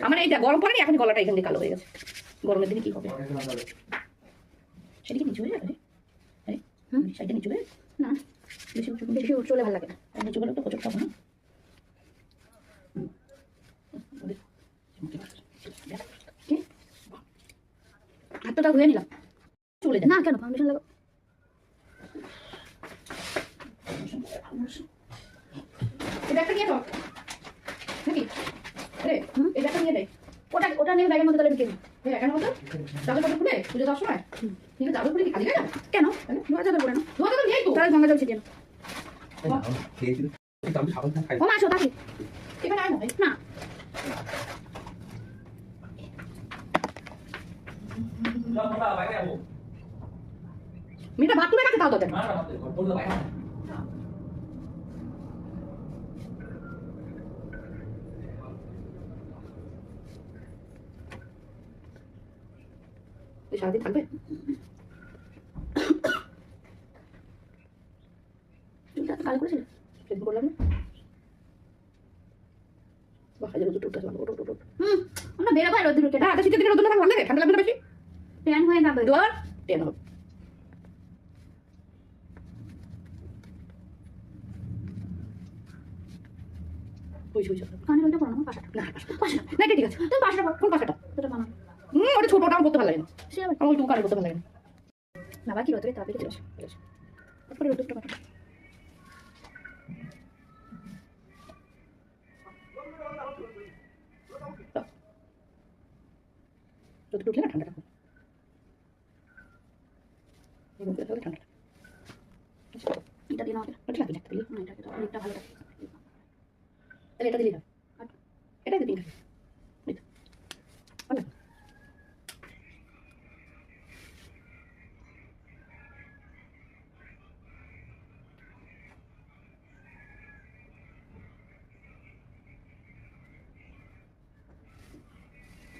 আমার এইটা গরম পড়েনি, এখন গলাটা এখান দিয়ে কালো হয়ে গেছে। গরমের দিনে কি হবে? সেদিকে নিচু হয়ে যাবে। সাইডে নিচু হয়ে না, বেশি বেশি চলে ভালো লাগে না। নিচু হলে তো প্রচুর খাবো না। হাতটা ধুয়ে নিলাম। চলে যায় না কেন? ফাউন্ডেশন লাগো। এটা একটা নিয়ে তো নাকি? আরে এই ব্যাগটা নিয়ে দে। ওটা নিয়ে ব্যাগের মধ্যে তাহলে ঢুকিয়ে দিই। হ্যাঁ কেন বলতো? চাদর টাদর খুলে পুজো দেওয়ার সময় কিন্তু চাদর খুলে কি খালি গায়ে? কেন? ধোয়া চাদর পরে না? ধোয়া চাদর নেই তো। তাহলে গঙ্গা জল ছিটিয়ে না। ও মা আসো তাকি। এবার আয় না ভাই। না। মেয়েটা বাথরুমে কাছে তাও দেন। সারাদিন থাকবে? কালো করেছিলে? সেদিন করলাম না? বাসায় রোদ উঠতে আসলাম। ওটো আমরা বেরোবো রোদ উঠে। হ্যাঁ শীতের দিনে রোদ উঠে ভালো লাগে, ঠান্ডা লাগবে না বেশি? ট্যান হয়ে যাবে। দোয়ার ট্যান হবে। কানের ওইটা পড়ানো পাশাটা না, পাশাটা না ঠিক আছে। তুমি পাশাটা পড়ো। কোন পাশাটা? ওটা মামা। ওটা ছোটটা আমার করতে ভালো লাগে না। সে আমার ওই কানে করতে ভালো লাগে না। বাবা কি রোদে তাড়াতাড়ি চলে আসে। তারপরে রোদ উঠতে পারে। রোদ উঠলে না ঠান্ডা লাগবে। ঠান্ডা এটা দিন আমাকে এটা লাগবে একটা দিলে না, এটা ভালো লাগে। তাহলে এটা দিলি না, এটাই দিবি না। ভালো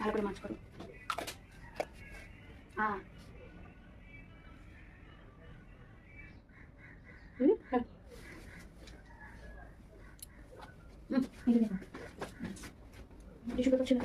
ভালো করে মাছ করো। হ্যাঁ টিস্যু পেপার ছিল।